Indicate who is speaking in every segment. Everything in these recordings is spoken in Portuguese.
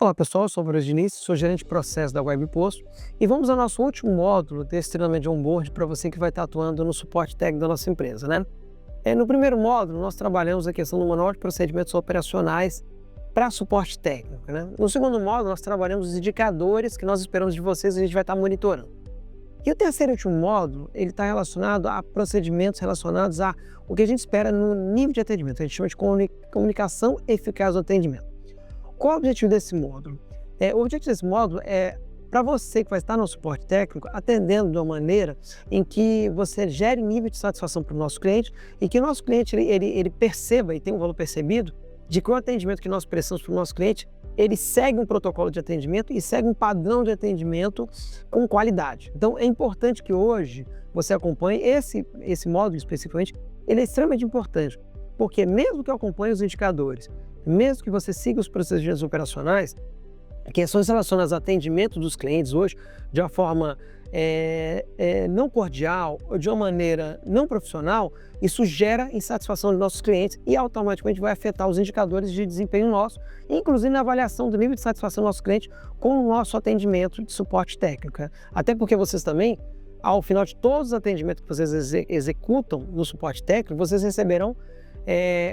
Speaker 1: Olá pessoal, eu sou o Bruno Diniz, sou gerente de processo da Webpost e vamos ao nosso último módulo desse treinamento de onboard para você que vai estar atuando no suporte técnico da nossa empresa, né? No primeiro módulo, nós trabalhamos a questão do manual de procedimentos operacionais para suporte técnico, né? No segundo módulo, nós trabalhamos os indicadores que nós esperamos de vocês e a gente vai estar monitorando. E o terceiro e último módulo, ele está relacionado a procedimentos relacionados a o que a gente espera no nível de atendimento, a gente chama de comunicação eficaz do atendimento. Qual é o objetivo desse módulo? O objetivo desse módulo é para você que vai estar no suporte técnico, atendendo de uma maneira em que você gere nível de satisfação para o nosso cliente e que o nosso cliente ele perceba e tenha um valor percebido de que o atendimento que nós prestamos para o nosso cliente, ele segue um protocolo de atendimento e segue um padrão de atendimento com qualidade. Então é importante que hoje você acompanhe esse módulo especificamente, ele é extremamente importante, porque mesmo que eu acompanhe os indicadores, mesmo que você siga os procedimentos operacionais, questões relacionadas ao atendimento dos clientes hoje, de uma forma não cordial ou de uma maneira não profissional, isso gera insatisfação dos nossos clientes e automaticamente vai afetar os indicadores de desempenho nosso, inclusive na avaliação do nível de satisfação do nosso cliente com o nosso atendimento de suporte técnico. Até porque vocês também, ao final de todos os atendimentos que vocês executam no suporte técnico, vocês receberão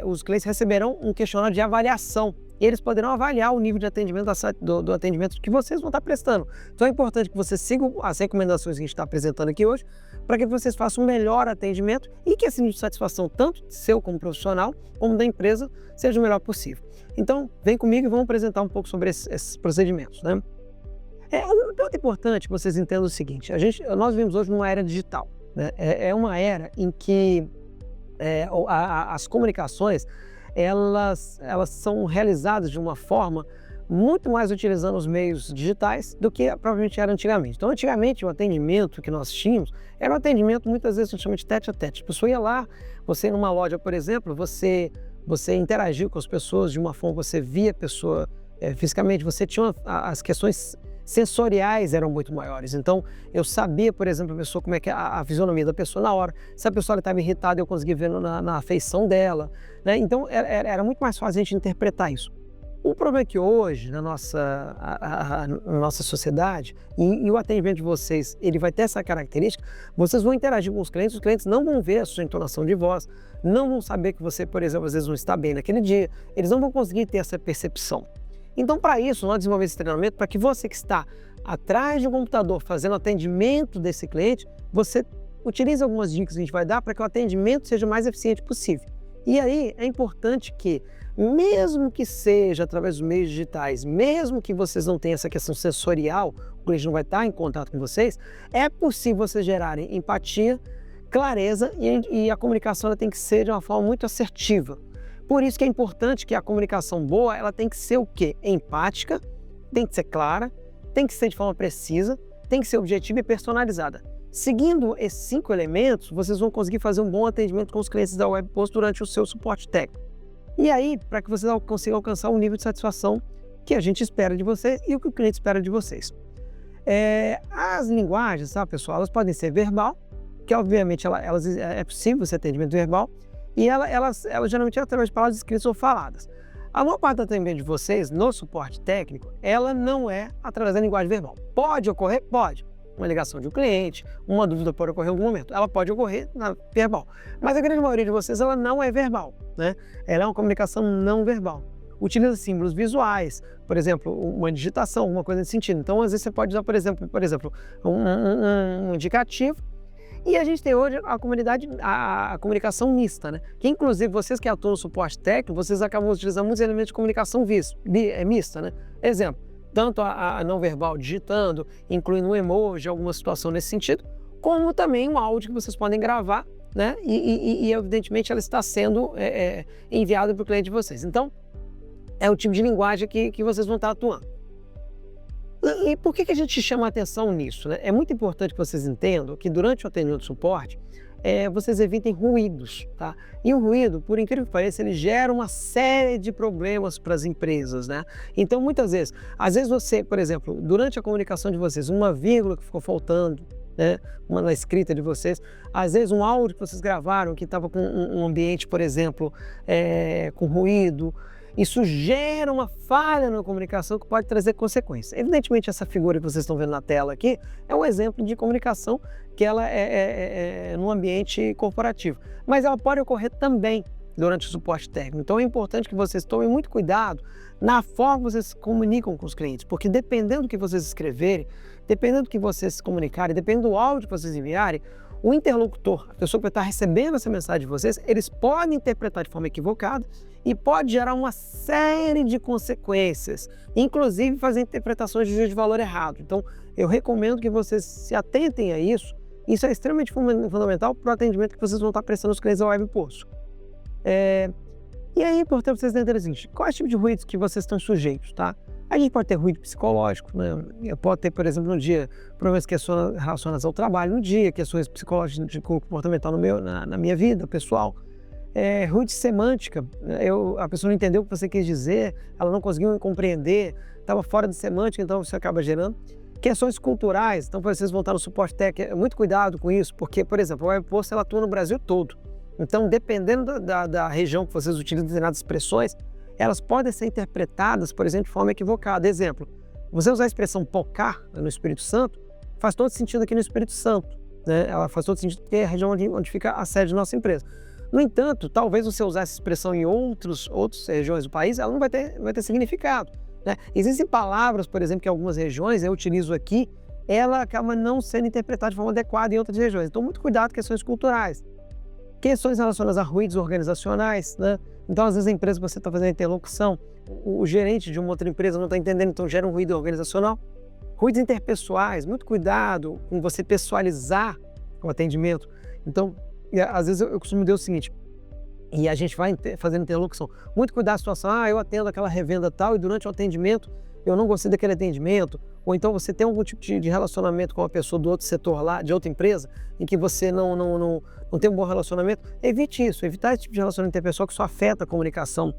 Speaker 1: os clientes receberão um questionário de avaliação e eles poderão avaliar o nível de atendimento do atendimento que vocês vão estar prestando. Então é importante que vocês sigam as recomendações que a gente está apresentando aqui hoje para que vocês façam um melhor atendimento e que esse nível de satisfação, tanto seu como profissional, como da empresa, seja o melhor possível. Então vem comigo e vamos apresentar um pouco sobre esses procedimentos, né? Um ponto importante que vocês entendam o seguinte: nós vivemos hoje numa era digital, né? É uma era em que as comunicações elas são realizadas de uma forma muito mais utilizando os meios digitais do que provavelmente era antigamente. Então, antigamente, o atendimento que nós tínhamos era um atendimento muitas vezes a gente chama de tete a tete. A pessoa ia lá, você numa loja, por exemplo, você interagiu com as pessoas de uma forma, você via a pessoa fisicamente, você tinha as questões sensoriais eram muito maiores. Então, eu sabia, por exemplo, a pessoa, como é que é a fisionomia da pessoa na hora. Se a pessoa estava irritada, eu conseguia ver na feição dela, né? Então, era muito mais fácil a gente interpretar isso. O problema é que hoje, na nossa sociedade, e o atendimento de vocês, ele vai ter essa característica, vocês vão interagir com os clientes não vão ver a sua entonação de voz, não vão saber que você, por exemplo, às vezes não está bem naquele dia, eles não vão conseguir ter essa percepção. Então, para isso, nós desenvolvemos esse treinamento para que você que está atrás de um computador fazendo atendimento desse cliente, você utilize algumas dicas que a gente vai dar para que o atendimento seja o mais eficiente possível. E aí, é importante que, mesmo que seja através dos meios digitais, mesmo que vocês não tenham essa questão sensorial, o cliente não vai estar em contato com vocês, é possível vocês gerarem empatia, clareza e a comunicação ela tem que ser de uma forma muito assertiva. Por isso que é importante que a comunicação boa, ela tem que ser o quê? Empática, tem que ser clara, tem que ser de forma precisa, tem que ser objetiva e personalizada. Seguindo esses 5 elementos, vocês vão conseguir fazer um bom atendimento com os clientes da Webpost durante o seu suporte técnico. E aí, para que vocês consigam alcançar um nível de satisfação que a gente espera de vocês e o que o cliente espera de vocês. As linguagens, tá, pessoal, elas podem ser verbal, que obviamente é possível esse atendimento verbal, e elas geralmente é através de palavras escritas ou faladas. A maior parte do atendimento de vocês no suporte técnico, ela não é através da linguagem verbal. Pode ocorrer? Pode. Uma ligação de um cliente, uma dúvida pode ocorrer em algum momento. Ela pode ocorrer na verbal. Mas a grande maioria de vocês, ela não é verbal, né? Ela é uma comunicação não verbal. Utiliza símbolos visuais, por exemplo, uma digitação, alguma coisa nesse sentido. Então, às vezes você pode usar, por exemplo, um indicativo. E a gente tem hoje a comunicação mista, né? Que inclusive vocês que atuam no suporte técnico, vocês acabam utilizando muitos elementos de comunicação mista, né? Exemplo, tanto a não verbal digitando, incluindo um emoji, alguma situação nesse sentido, como também um áudio que vocês podem gravar, né? E evidentemente ela está sendo enviada para o cliente de vocês. Então, é o tipo de linguagem que vocês vão estar atuando. E por que a gente chama a atenção nisso, né? É muito importante que vocês entendam que durante o atendimento de suporte, vocês evitem ruídos, tá? E o ruído, por incrível que pareça, ele gera uma série de problemas para as empresas, né? Então, muitas vezes, às vezes você, por exemplo, durante a comunicação de vocês, uma vírgula que ficou faltando, né? Na escrita de vocês, às vezes um áudio que vocês gravaram que estava com um ambiente, por exemplo, com ruído, Isso gera uma falha na comunicação que pode trazer consequências. Evidentemente, essa figura que vocês estão vendo na tela aqui é um exemplo de comunicação que ela é no ambiente corporativo, mas ela pode ocorrer também durante o suporte técnico. Então é importante que vocês tomem muito cuidado na forma que vocês se comunicam com os clientes, porque dependendo do que vocês escreverem, dependendo do que vocês se comunicarem, dependendo do áudio que vocês enviarem, o interlocutor, a pessoa que vai estar recebendo essa mensagem de vocês, eles podem interpretar de forma equivocada e pode gerar uma série de consequências, inclusive fazer interpretações de juízo de valor errado. Então, eu recomendo que vocês se atentem a isso. Isso é extremamente fundamental para o atendimento que vocês vão estar prestando aos clientes da Web Post. E aí é importante vocês entenderem o seguinte: qual é o tipo de ruídos que vocês estão sujeitos, tá? A gente pode ter ruído psicológico, né? Pode ter, por exemplo, no dia, problemas relacionados ao trabalho no dia, questões psicológicas de comportamental na minha vida pessoal. Ruído de semântica, a pessoa não entendeu o que você quis dizer, ela não conseguiu compreender, estava fora de semântica, então você acaba gerando. Questões culturais, então vocês vão estar no suporte técnico, muito cuidado com isso, porque, por exemplo, a Web Post ela atua no Brasil todo. Então, dependendo da região que vocês utilizam determinadas expressões, elas podem ser interpretadas, por exemplo, de forma equivocada. Exemplo, você usar a expressão pocar no Espírito Santo, faz todo sentido aqui no Espírito Santo, né? Ela faz todo sentido porque é a região onde fica a sede da nossa empresa. No entanto, talvez você usar essa expressão em outras regiões do país, ela não vai ter significado, né? Existem palavras, por exemplo, que em algumas regiões eu utilizo aqui, ela acaba não sendo interpretada de forma adequada em outras regiões. Então, muito cuidado com questões culturais. Questões relacionadas a ruídos organizacionais, né? Então, às vezes, a empresa que você está fazendo interlocução, o gerente de uma outra empresa não está entendendo, então gera um ruído organizacional. Ruídos interpessoais, muito cuidado com você pessoalizar o atendimento. Então, às vezes eu costumo dizer o seguinte, e a gente vai fazendo interlocução, muito cuidado com a situação, eu atendo aquela revenda tal e durante o atendimento eu não gostei daquele atendimento, ou então você tem algum tipo de relacionamento com uma pessoa do outro setor lá, de outra empresa, em que você não tem um bom relacionamento, evite isso, evitar esse tipo de relacionamento interpessoal que só afeta a comunicação.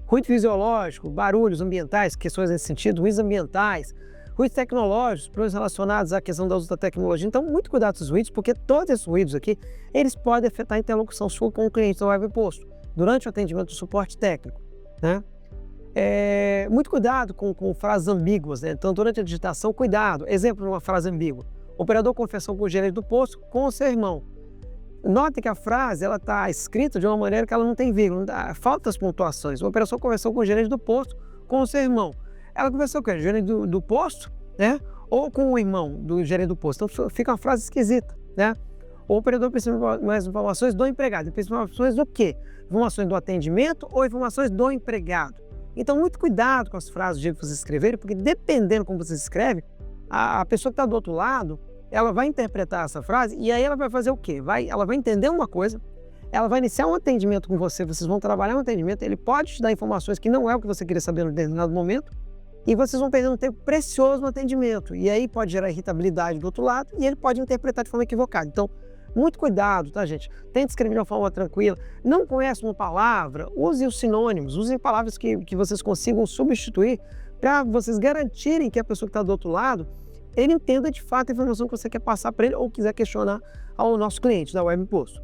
Speaker 1: Ruído fisiológico, barulhos ambientais, questões nesse sentido, ruídos ambientais, ruídos tecnológicos, problemas relacionados à questão da uso da tecnologia. Então, muito cuidado com esses ruídos, porque todos esses ruídos aqui, eles podem afetar a interlocução sua com o cliente da Web Post, durante o atendimento do suporte técnico, né? Muito cuidado com frases ambíguas, né? Então, durante a digitação, cuidado. Exemplo de uma frase ambígua. O operador confessou com o gerente do posto com o seu irmão. Note que a frase está escrita de uma maneira que ela não tem vírgula, falta as pontuações. O operador conversou com o gerente do posto com o seu irmão. Ela conversou com o gerente do posto, né? Ou com o irmão do gerente do posto. Então, fica uma frase esquisita, né? O operador precisa de mais informações do empregado. Ele precisa de informações do quê? Informações do atendimento ou informações do empregado? Então, muito cuidado com as frases de vocês escreverem, porque dependendo como você escreve, a pessoa que está do outro lado, ela vai interpretar essa frase e aí ela vai fazer o quê? Ela vai entender uma coisa, ela vai iniciar um atendimento com você, vocês vão trabalhar um atendimento, ele pode te dar informações que não é o que você queria saber em determinado momento, e vocês vão perder um tempo precioso no atendimento. E aí pode gerar irritabilidade do outro lado e ele pode interpretar de forma equivocada. Então, muito cuidado, tá, gente? Tente escrever de uma forma tranquila. Não conhece uma palavra, use os sinônimos, usem palavras que vocês consigam substituir para vocês garantirem que a pessoa que está do outro lado, ele entenda de fato a informação que você quer passar para ele ou quiser questionar ao nosso cliente da Web Post.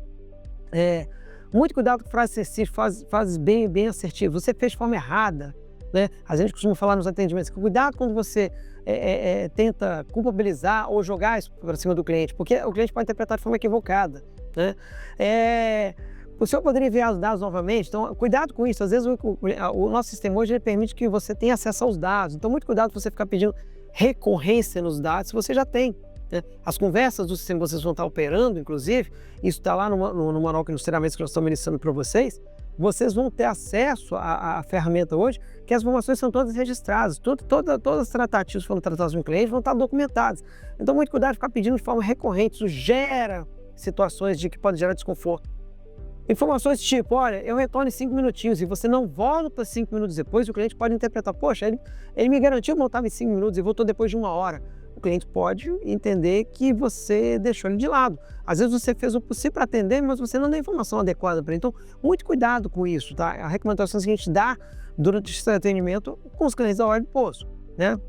Speaker 1: Muito cuidado com frases assertivas, frases bem assertivas. Você fez de forma errada, né? A gente costuma falar nos atendimentos, cuidado quando você tenta culpabilizar ou jogar isso para cima do cliente, porque o cliente pode interpretar de forma equivocada, né? O senhor poderia enviar os dados novamente? Então, cuidado com isso. Às vezes o nosso sistema hoje ele permite que você tenha acesso aos dados. Então, muito cuidado com você ficar pedindo recorrência nos dados, se você já tem, né? As conversas do sistema que vocês vão estar operando, inclusive, isso está lá no manual nos treinamentos que nós estamos iniciando para vocês, vocês vão ter acesso à ferramenta hoje, que as informações são todas registradas, todas as tratativas que foram tratadas com o cliente vão estar documentadas. Então, muito cuidado de ficar pedindo de forma recorrente, isso gera situações que podem gerar desconforto. Informações tipo, olha, eu retorno em 5 minutinhos e você não volta 5 minutos depois, o cliente pode interpretar, poxa, ele me garantiu que voltava em 5 minutos e voltou depois de 1 hora. O cliente pode entender que você deixou ele de lado. Às vezes você fez o possível para atender, mas você não deu a informação adequada para ele. Então, muito cuidado com isso, tá? A recomendação que a gente dá durante esse atendimento com os clientes da Web Post, né?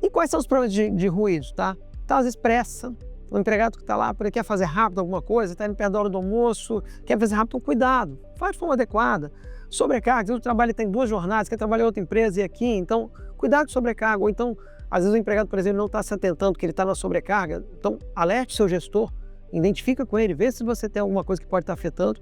Speaker 1: E quais são os problemas de ruídos, tá? Então, às vezes pressa. O empregado que está lá, quer fazer rápido alguma coisa, está indo perto da hora do almoço, quer fazer rápido, cuidado, faz de forma adequada. Sobrecarga, às vezes o trabalho tem 2 jornadas, quer trabalhar em outra empresa e aqui, então cuidado com sobrecarga. Ou então, às vezes o empregado, por exemplo, não está se atentando que ele está na sobrecarga, então alerte seu gestor, identifica com ele, vê se você tem alguma coisa que pode estar afetando.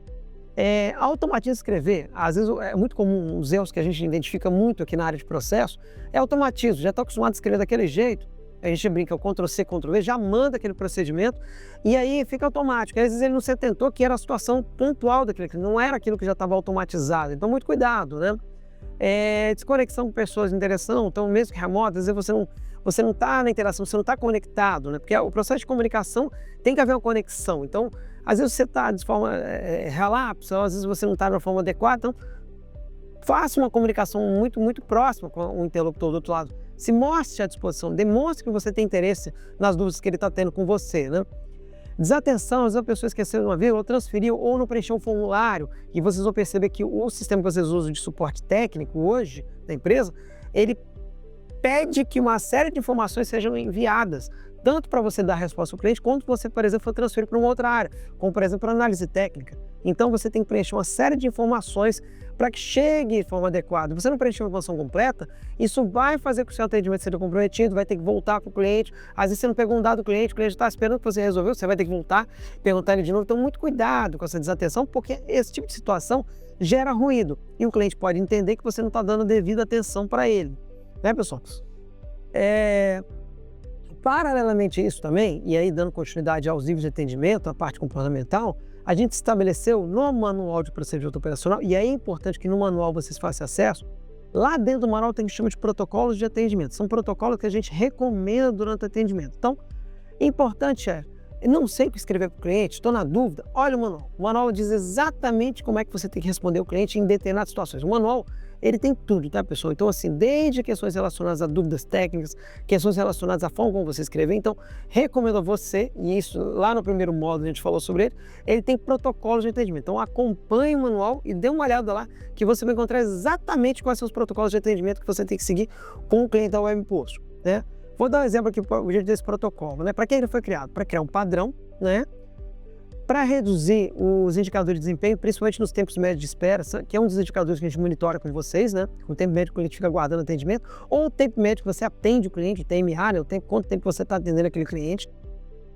Speaker 1: Automatiza escrever. Às vezes é muito comum, os erros que a gente identifica muito aqui na área de processo, é automatismo, já está acostumado a escrever daquele jeito, a gente brinca, o Ctrl+C, Ctrl+V, já manda aquele procedimento e aí fica automático. Às vezes ele não se atentou que era a situação pontual daquele, não era aquilo que já estava automatizado, então muito cuidado, né? Desconexão com pessoas em direção, então mesmo que remota, às vezes você não está na interação, você não está conectado, né? Porque o processo de comunicação tem que haver uma conexão, então às vezes você está de forma relapsa, às vezes você não está de uma forma adequada, então faça uma comunicação muito próxima com o interlocutor do outro lado. Se mostre à disposição, demonstre que você tem interesse nas dúvidas que ele está tendo com você, né? Desatenção, às vezes a pessoa esqueceu de uma vírgula, ou transferiu, ou não preencheu um formulário, e vocês vão perceber que o sistema que vocês usam de suporte técnico hoje da empresa, ele pede que uma série de informações sejam enviadas, tanto para você dar a resposta ao cliente, quanto você, por exemplo, for transferir para uma outra área, como, por exemplo, a análise técnica. Então, você tem que preencher uma série de informações para que chegue de forma adequada. Você não preencher uma informação completa, isso vai fazer com que o seu atendimento seja comprometido, vai ter que voltar para o cliente. Às vezes você não pegou um dado do cliente, o cliente está esperando que você resolveu, você vai ter que voltar, perguntar ele de novo. Então, muito cuidado com essa desatenção, porque esse tipo de situação gera ruído. E o cliente pode entender que você não está dando devida atenção para ele. Né, pessoal? Paralelamente a isso também, e aí dando continuidade aos níveis de atendimento, a parte comportamental, a gente estabeleceu no manual de procedimento operacional, e aí é importante que no manual vocês façam acesso, lá dentro do manual tem o que chama de protocolos de atendimento. São protocolos que a gente recomenda durante o atendimento. Então, importante não sei o que escrever para o cliente, estou na dúvida, olha o manual. O manual diz exatamente como é que você tem que responder o cliente em determinadas situações. O manual, ele tem tudo, tá, pessoal? Então, assim, desde questões relacionadas a dúvidas técnicas, questões relacionadas à forma como você escrever. Então, recomendo a você, e isso lá no primeiro módulo a gente falou sobre ele tem protocolos de atendimento. Então, acompanhe o manual e dê uma olhada lá, que você vai encontrar exatamente quais são os protocolos de atendimento que você tem que seguir com o cliente da Webpost, né? Vou dar um exemplo aqui desse protocolo, né? Para que ele foi criado? Para criar um padrão, né? Para reduzir os indicadores de desempenho, principalmente nos tempos médios de espera, que é um dos indicadores que a gente monitora com vocês, né? O tempo médio que o cliente fica aguardando atendimento, ou o tempo médio que você atende o cliente, TMA, né? Quanto tempo você está atendendo aquele cliente.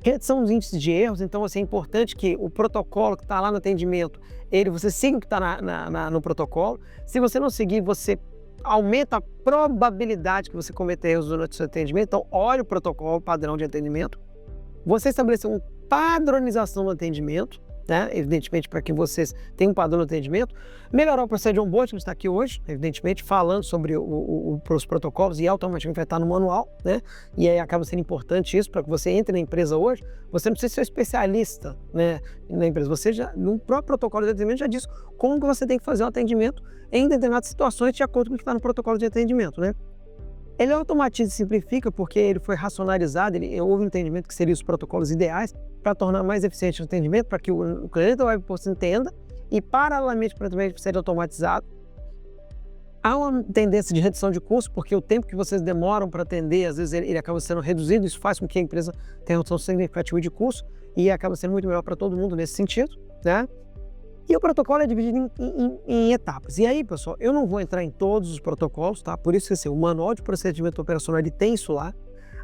Speaker 1: Redução dos índices de erros, então assim, é importante que o protocolo que está lá no atendimento, você siga o que está no protocolo. Se você não seguir, você aumenta a probabilidade que você cometer erros durante o seu atendimento. Então, olhe o protocolo padrão de atendimento. Você estabeleceu uma padronização do atendimento, né? Evidentemente, para que vocês tenham um padrão de atendimento. Melhorar o processo de onboarding, que está aqui hoje, evidentemente, falando sobre os protocolos, e automaticamente vai estar no manual, né? E aí acaba sendo importante isso para que você entre na empresa hoje. Você não precisa ser especialista, né, na empresa. Você já, no próprio protocolo de atendimento, já diz como que você tem que fazer o atendimento em determinadas situações de acordo com o que está no protocolo de atendimento, né? Ele automatiza e simplifica porque ele foi racionalizado, houve um entendimento que seriam os protocolos ideais para tornar mais eficiente o atendimento, para que o cliente da Webpost entenda e, paralelamente, para também ser automatizado. Há uma tendência de redução de custo, porque o tempo que vocês demoram para atender, às vezes ele acaba sendo reduzido, isso faz com que a empresa tenha uma redução significativa de custo e acaba sendo muito melhor para todo mundo nesse sentido, né? E o protocolo é dividido em etapas. E aí, pessoal, eu não vou entrar em todos os protocolos, tá? Por isso que assim, o manual de procedimento operacional ele tem isso lá.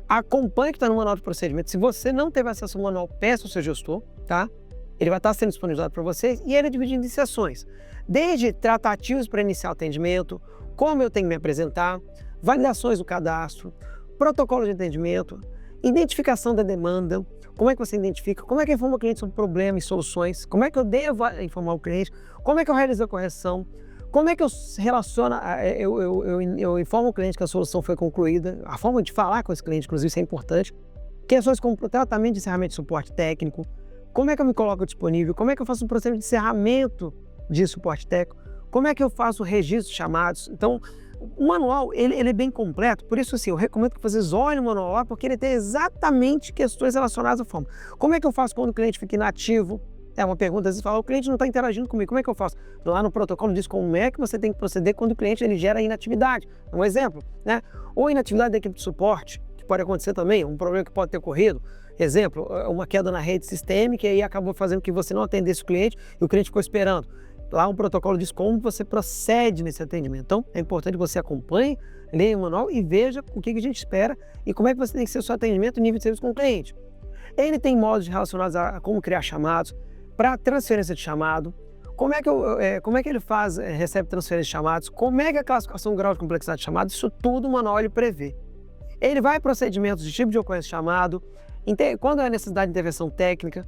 Speaker 1: Acompanhe o que está no manual de procedimento. Se você não teve acesso ao manual, peça ao seu gestor, tá? Ele vai estar sendo disponibilizado para vocês e ele é dividido em sessões. Desde tratativos para iniciar o atendimento, como eu tenho que me apresentar, validações do cadastro, protocolo de atendimento, identificação da demanda, como é que você identifica, como é que eu informo o cliente sobre problemas e soluções, como é que eu devo informar o cliente, como é que eu realizo a correção, como é que eu relaciono, eu informo o cliente que a solução foi concluída, a forma de falar com esse cliente, inclusive, isso é importante, questões como o tratamento de encerramento de suporte técnico, como é que eu me coloco disponível, como é que eu faço um procedimento de encerramento de suporte técnico, como é que eu faço o registro de chamados. Então, o manual, ele é bem completo, por isso assim, eu recomendo que vocês olhem o manual lá, porque ele tem exatamente questões relacionadas à forma. Como é que eu faço quando o cliente fica inativo? É uma pergunta, às vezes fala, o cliente não está interagindo comigo, como é que eu faço? Lá no protocolo diz como é que você tem que proceder quando o cliente ele gera inatividade. Um exemplo, né? Ou inatividade da equipe de suporte, que pode acontecer também, um problema que pode ter ocorrido. Exemplo, uma queda na rede sistêmica e aí acabou fazendo que você não atendesse o cliente e o cliente ficou esperando. Lá um protocolo diz como você procede nesse atendimento. Então, é importante que você acompanhe, leia o manual e veja o que a gente espera e como é que você tem que ser o seu atendimento e nível de serviço com o cliente. Ele tem modos relacionados a como criar chamados, para transferência de chamado, como é que ele recebe transferência de chamados, como é que a classificação do grau de complexidade de chamado, isso tudo o manual ele prevê. Ele vai em procedimentos de tipo de ocorrência de chamado, quando há necessidade de intervenção técnica,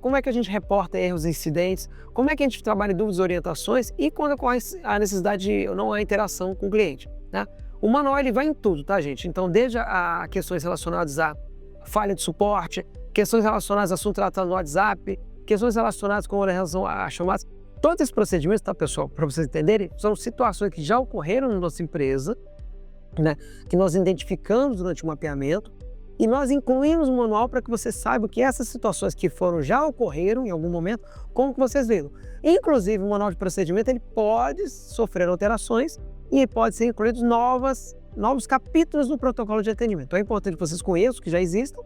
Speaker 1: como é que a gente reporta erros e incidentes, como é que a gente trabalha em dúvidas e orientações e quando ocorre a necessidade de não há interação com o cliente. Né? O manual ele vai em tudo, tá, gente? Então, desde a questões relacionadas à falha de suporte, questões relacionadas a assunto tratado no WhatsApp, questões relacionadas com relação a chamadas, todos esses procedimentos, tá, pessoal, para vocês entenderem, são situações que já ocorreram na nossa empresa, né, que nós identificamos durante o mapeamento, e nós incluímos no manual para que você saiba que essas situações que já ocorreram em algum momento, como que vocês viram. Inclusive, o manual de procedimento ele pode sofrer alterações e pode ser incluídos novos capítulos no protocolo de atendimento. Então é importante que vocês conheçam o que já existam,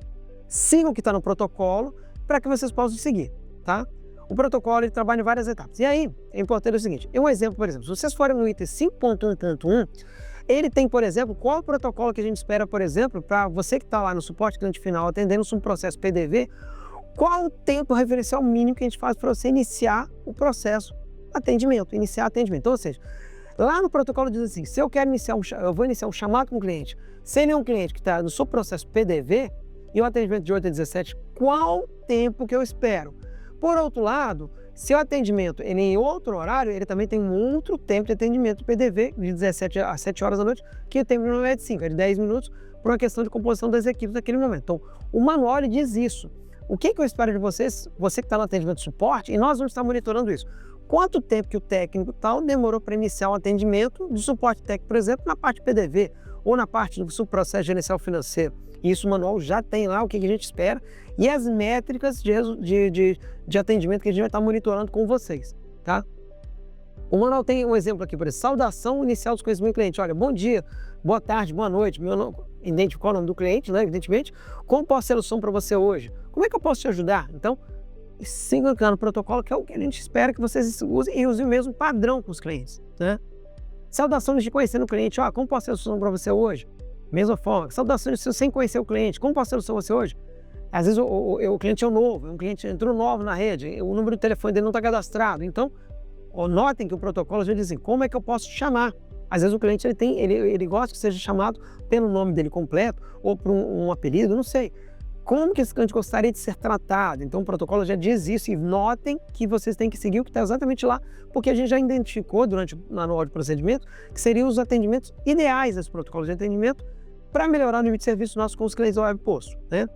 Speaker 1: sigam o que está no protocolo, para que vocês possam seguir, tá? O protocolo ele trabalha em várias etapas. E aí, é importante o seguinte, um exemplo, por exemplo, se vocês forem no item 5.1.1, ele tem, por exemplo, qual o protocolo que a gente espera, por exemplo, para você que está lá no suporte cliente final atendendo um processo PDV, qual o tempo referencial mínimo que a gente faz para você iniciar o processo atendimento, iniciar atendimento. Então, ou seja, lá no protocolo diz assim, se eu quero eu vou iniciar um chamado com o cliente, se ele é um cliente que está no seu processo PDV e o atendimento de 8 a 17, qual o tempo que eu espero? Por outro lado, se o atendimento ele é em outro horário, ele também tem um outro tempo de atendimento PDV, de 17 a 7 horas da noite, que o tempo não é de 5, é de 10 minutos, por uma questão de composição das equipes naquele momento. Então, o manual ele diz isso. O que eu espero de vocês, você que está no atendimento de suporte, e nós vamos estar monitorando isso. Quanto tempo que o técnico tal demorou para iniciar o atendimento de suporte técnico, por exemplo, na parte PDV, ou na parte do subprocesso gerencial financeiro. Isso o manual já tem lá o que a gente espera e as métricas de atendimento que a gente vai estar monitorando com vocês, tá? O manual tem um exemplo aqui, por exemplo, saudação inicial dos conhecimentos do cliente. Olha, bom dia, boa tarde, boa noite, identificou o nome do cliente, né, evidentemente. Como posso ser a solução para você hoje? Como é que eu posso te ajudar? Então, sigam no protocolo, que é o que a gente espera que vocês usem e usem o mesmo padrão com os clientes, né? Saudações de conhecer o cliente, como posso ser a solução para você hoje? Mesma forma, saudações sem conhecer o cliente, como posso ser a solução para você hoje? Às vezes o cliente é novo, um cliente entrou novo na rede, o número de telefone dele não está cadastrado, então notem que o protocolo já diz assim, como é que eu posso te chamar? Às vezes o cliente ele gosta que seja chamado pelo nome dele completo ou por um apelido, não sei. Como que esse cliente gostaria de ser tratado? Então o protocolo já diz isso e notem que vocês têm que seguir o que está exatamente lá, porque a gente já identificou durante o manual de procedimento que seriam os atendimentos ideais desse protocolo de atendimento para melhorar o nível de serviço nosso com os clientes do Web Posto, né?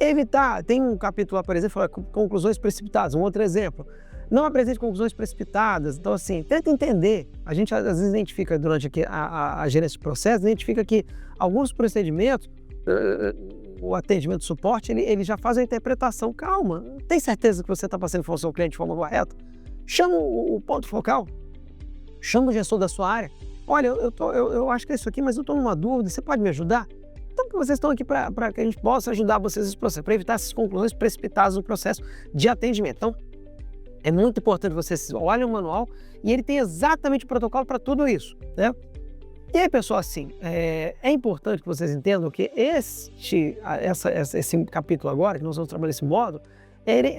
Speaker 1: Evitar, tem um capítulo lá, por exemplo, conclusões precipitadas, um outro exemplo. Não apresente conclusões precipitadas, então assim, tenta entender. A gente às vezes identifica durante a gerência de processo, identifica que alguns procedimentos, o atendimento de suporte, ele já faz a interpretação. Calma, tem certeza que você está passando informação ao cliente de forma correta? Chama o ponto focal, chama o gestor da sua área. Olha, eu acho que é isso aqui, mas eu estou numa dúvida, você pode me ajudar? Então, que vocês estão aqui para que a gente possa ajudar vocês nesse processo, para evitar essas conclusões precipitadas no processo de atendimento. Então, é muito importante que vocês olhem o manual e ele tem exatamente o protocolo para tudo isso, né? E aí, pessoal, assim, é importante que vocês entendam que esse capítulo agora, que nós vamos trabalhar nesse modo,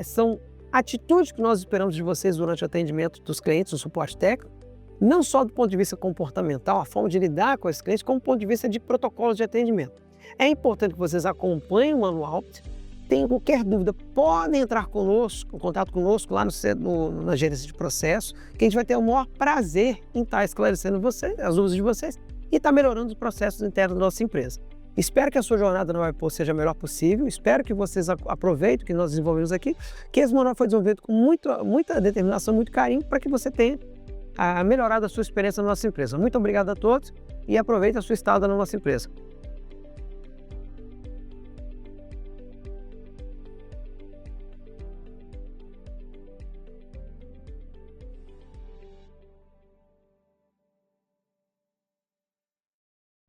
Speaker 1: são atitudes que nós esperamos de vocês durante o atendimento dos clientes, o suporte técnico, não só do ponto de vista comportamental, a forma de lidar com esses clientes, como do ponto de vista de protocolos de atendimento. É importante que vocês acompanhem o manual. Tem qualquer dúvida, podem entrar conosco, em contato conosco lá na gerência de processo, que a gente vai ter o maior prazer em estar esclarecendo as dúvidas de vocês e estar melhorando os processos internos da nossa empresa. Espero que a sua jornada no Web Post seja a melhor possível, espero que vocês aproveitem o que nós desenvolvemos aqui, que esse manual foi desenvolvido com muita determinação, muito carinho, para que você tenha melhorado a sua experiência na nossa empresa. Muito obrigado a todos e aproveite a sua estada na nossa empresa.